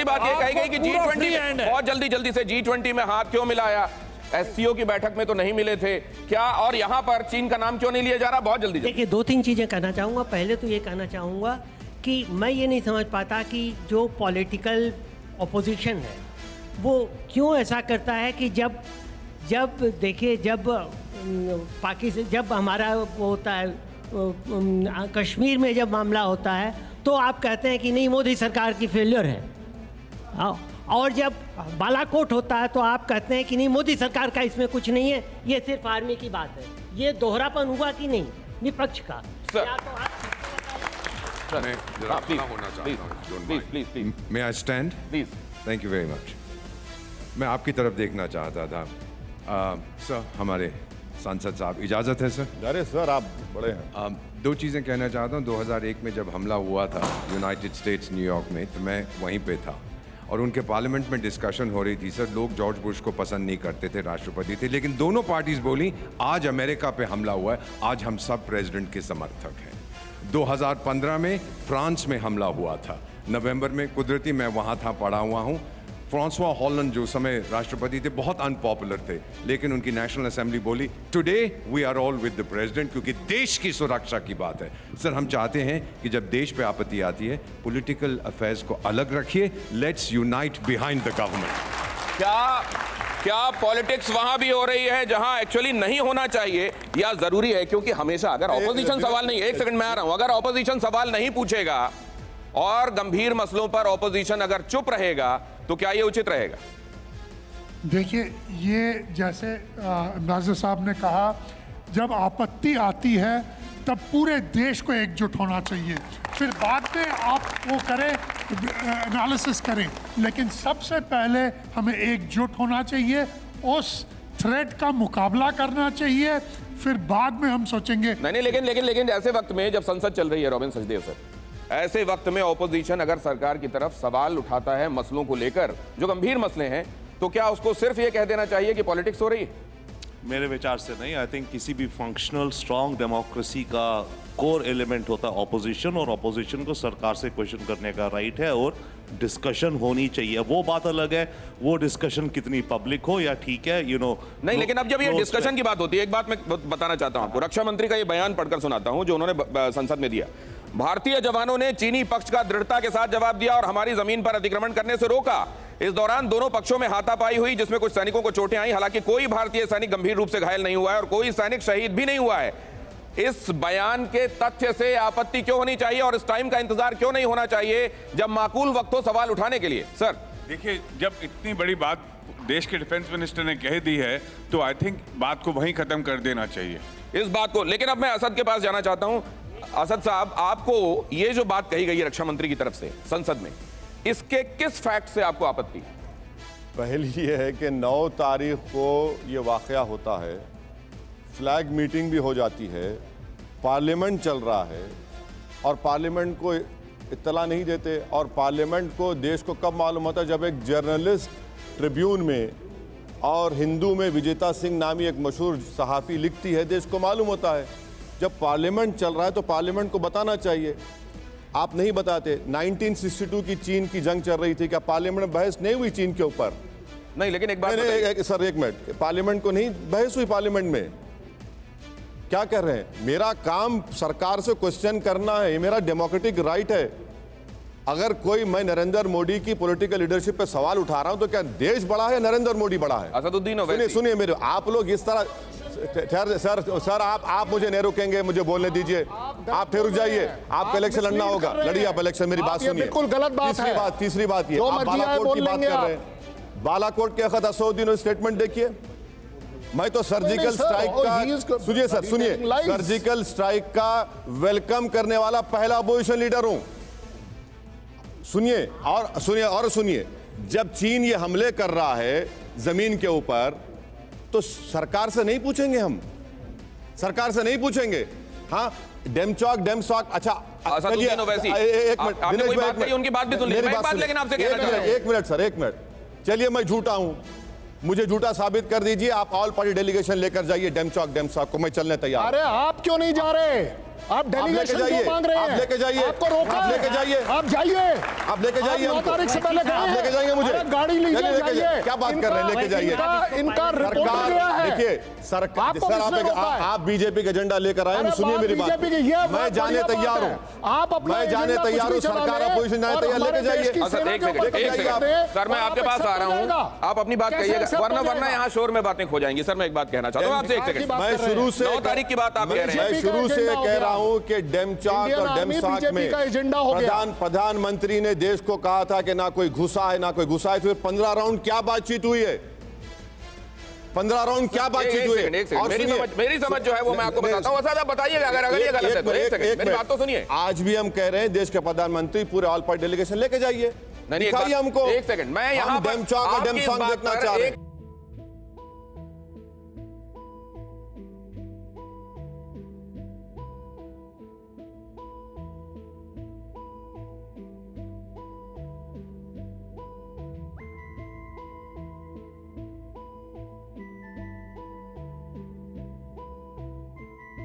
दूसरी बात ये कही गई कि G20 बहुत जल्दी से G20 में हाथ क्यों मिलाया? SCO की बैठक में तो नहीं मिले थे क्या? और यहाँ पर चीन का नाम क्यों नहीं लिया जा रहा? बहुत जल्दी। देखिए, दो तीन चीज़ें कहना चाहूँगा। पहले तो ये कहना चाहूँगा कि मैं ये नहीं समझ पाता कि जो पॉलिटिकल ऑपोजिशन है वो क्यों ऐसा करता है कि जब देखिए, जब हमारा वो होता है कश्मीर में जब मामला होता है तो आप कहते हैं कि नहीं, मोदी सरकार की फेलियर है, और जब बालाकोट होता है तो आप कहते हैं कि नहीं, मोदी सरकार का इसमें कुछ नहीं है, ये सिर्फ आर्मी की बात है। ये दोहरापन हुआ कि नहीं विपक्ष का? May I stand? Please. Thank you very much. मैं आपकी तरफ देखना चाहता था। सर, हमारे सांसद साहब, इजाज़त है सर? अरे सर, आप बड़े हैं। दो चीज़ें कहना चाहता हूँ। 2001 में जब हमला हुआ था यूनाइटेड स्टेट्स न्यूयॉर्क में, तो मैं वहीं पे था और उनके पार्लियामेंट में डिस्कशन हो रही थी। सर, लोग जॉर्ज बुश को पसंद नहीं करते थे, राष्ट्रपति थे, लेकिन दोनों पार्टीज बोली आज अमेरिका पे हमला हुआ है, आज हम सब प्रेसिडेंट के समर्थक हैं। 2015 में फ्रांस में हमला हुआ था, नवंबर में, कुदरती मैं वहाँ था, पढ़ा हुआ हूँ। फ्रांसवा हॉलैंड जो समय राष्ट्रपति थे बहुत अनपॉपुलर थे, लेकिन उनकी नेशनल असेंबली बोली today we are all with the president, क्योंकि देश की सुरक्षा की बात है। सर, हम चाहते हैं कि जब देश पे आपत्ति आती है, पॉलिटिकल अफेयर्स को अलग रखिए, let's unite behind the government. क्या पॉलिटिक्स वहां भी हो रही है जहां एक्चुअली नहीं होना चाहिए, या जरूरी है? क्योंकि हमेशा अगर ऑपोजिशन सवाल नहीं, एक सेकंड में आ रहा हूं, अगर ऑपोजिशन सवाल नहीं पूछेगा और गंभीर मसलों पर ऑपोजिशन अगर चुप रहेगा तो क्या ये उचित रहेगा? देखिए, ये जैसे नाज़िर साहब ने कहा, जब आपत्ति आती है तब पूरे देश को एकजुट होना चाहिए, फिर बाद में आप वो करें, एनालिसिस करें, लेकिन सबसे पहले हमें एकजुट होना चाहिए, उस थ्रेट का मुकाबला करना चाहिए, फिर बाद में हम सोचेंगे। नहीं, लेकिन ऐसे वक्त में जब संसद चल रही है, रॉबिन सचदेव सर, ऐसे वक्त में ऑपोजिशन अगर सरकार की तरफ सवाल उठाता है मसलों को लेकर, जो गंभीर मसले हैं, तो क्या उसको सिर्फ ये कह देना चाहिए कि पॉलिटिक्स हो रही है? मेरे विचार से नहीं। आई थिंक किसी भी फंक्शनल स्ट्रांग डेमोक्रेसी का कोर एलिमेंट होता है ऑपोजिशन, और ऑपोजिशन को सरकार से क्वेश्चन करने का राइट है और डिस्कशन होनी चाहिए। वो बात अलग है, वो डिस्कशन कितनी पब्लिक हो या ठीक है, नहीं, लेकिन अब जब ये डिस्कशन की बात होती है, एक बात मैं बताना चाहता हूं आपको। रक्षा मंत्री का ये बयान पढ़कर सुनाता हूं जो उन्होंने संसद में दिया। भारतीय जवानों ने चीनी पक्ष का दृढ़ता के साथ जवाब दिया और हमारी जमीन पर अतिक्रमण करने से रोका। इस दौरान दोनों पक्षों में हाथापाई हुई जिसमें कुछ सैनिकों को चोटें आई। हालांकि कोई भारतीय सैनिक गंभीर रूप से घायल नहीं हुआ है और कोई सैनिक शहीद भी नहीं हुआ है। इस बयान के तथ्य से आपत्ति क्यों होनी चाहिए और इस टाइम का इंतजार क्यों नहीं होना चाहिए जब माकूल वक्त हो सवाल उठाने के लिए? सर देखिए, जब इतनी बड़ी बात देश के डिफेंस मिनिस्टर ने कह दी है तो आई थिंक बात को वहीं खत्म कर देना चाहिए, इस बात को। लेकिन अब मैं असद के पास जाना चाहता हूं। असद साहब, आपको ये जो बात कही गई है रक्षा मंत्री की तरफ से संसद में, इसके किस फैक्ट से आपको आपत्ति? पहली ये है कि 9 तारीख को ये वाकया होता है, फ्लैग मीटिंग भी हो जाती है, पार्लियामेंट चल रहा है और पार्लियामेंट को इत्तला नहीं देते। और पार्लियामेंट को, देश को कब मालूम होता है? जब एक जर्नलिस्ट ट्रिब्यून में और हिंदू में विजेता सिंह नामी एक मशहूर सहाफ़ी लिखती है, देश को मालूम होता है। जब पार्लियामेंट चल रहा है तो पार्लियामेंट को बताना चाहिए, आप नहीं बताते। 1962 की चीन की जंग चल रही थी, क्या पार्लियामेंट में बहस नहीं हुई चीन के ऊपर? नहीं, लेकिन एक बात सर, एक मिनट, पार्लियामेंट को नहीं बहस हुई? पार्लियामेंट में क्या कर रहे हैं? मेरा काम सरकार से क्वेश्चन करना है, ये मेरा डेमोक्रेटिक राइट है। अगर कोई, मैं नरेंद्र मोदी की पॉलिटिकल लीडरशिप पे सवाल उठा रहा हूं तो क्या देश बड़ा है, नरेंद्र मोदी बड़ा है? असदुद्दीन, सुनिए मेरे, आप लोग इस तरह सर आप मुझे नहीं रुकेंगे, मुझे बोलने दीजिए। आप फिर रुक जाइए, आपको इलेक्शन लड़ना होगा, लड़िए आप इलेक्शन। मेरी बात सुनिए, बिल्कुल गलत बात है। तीसरी बात ये, आप बालाकोट की बात कर रहे हैं, बालाकोट के वक्त असदुद्दीन स्टेटमेंट देखिए। मैं तो सर्जिकल स्ट्राइक का, सुनिए सर, सुनिए, सर्जिकल स्ट्राइक का वेलकम करने वाला पहला अपोजिशन लीडर हूं। सुनिए, जब चीन ये हमले कर रहा है जमीन के ऊपर तो सरकार से नहीं पूछेंगे, हम सरकार से नहीं पूछेंगे। हाँ, डेमचॉक, अच्छा चलिए, एक मिनट, उनकी बात भी सुन लीजिए, लेकिन आपसे एक मिनट सर, एक मिनट। चलिए, मैं झूठा हूं, मुझे झूठा साबित कर दीजिए। आप ऑल पार्टी डेलीगेशन लेकर जाइए डेमचॉक को, मैं चलने तैयार। अरे आप क्यों नहीं जा रहे? आप डेलीगेशन लेके क्यों मांग रहे हैं? आप लेके जाइए, आपको रोका आप है। लेके जाइए, आप जाइए, आप लेके जाइए, आप 9 हमको। तारीख से पहले गए आप हैं। लेके जाइए मुझे, अरे गाड़ी लीजिए, लेके जाइए। जाइए। क्या बात कर रहे हैं, लेके जाइए। इनका रिपोर्ट सरकार, गया है। देखिए सरकार, आपको सर किसने रोका है? आप बीजेपी का एजेंडा लेकर आए, अरे सुनिए बात मेरी बात, बीजेपी की, ये मैं बात जाने बढ़िया तैयार बात हूँ, है। आप अपना मैं जाने एजेंडा तैयार कुछ हूँ, भी चला सरकार रहे हैं अपोजिशन जाने और तैयार, लेके हमारे देश जाइए। की अच्छा, सेना एक के सेकंड, ऊपर एक कब्जा सेकंड। कर दे, सर मैं और आपके आप पास आ रहा हूँ, एक्सेप्ट आप अपनी बात कैसे कहिएगा, एक्सेप्ट वरना हो वरना जाएगा? यहाँ शोर में बातें खो जाएंगी। सर मैं एक बात कहना चाहता हूँ आपसे, एक सेकंड। बात मैं कर रहे शुरू हैं। से 9 तारीख की बात आप कह रहे हैं। मैं शुरू से कह रहा हूं कि डेमचाक इंडियन और आर्मी डेमसाक बीजेपी में का एजेंडा हो गया। प्रधानमंत्री ने देश को कहा था कि ना कोई घुसा है ना कोई घुसा है, तो 15 राउंड क्या बातचीत हुई है? 15 राउंड क्या बातचीत हुई है? एक सेकंड, मेरी समझ जो है वो मैं आपको बताता हूँ। वैसे आप बताइएगा अगर ये गलत है तो। एक सेकंड, मेरी बात तो सुनिए। आज भी हम कह रहे हैं देश के प्रधानमंत्री पूरे ऑल पार्टी डेलीगेशन लेके जाइए, नहीं, दिखाइए हमको। एक सेकंड, मैं यहाँ डेमचाक और डेमसाक देखना चाह रहे हैं।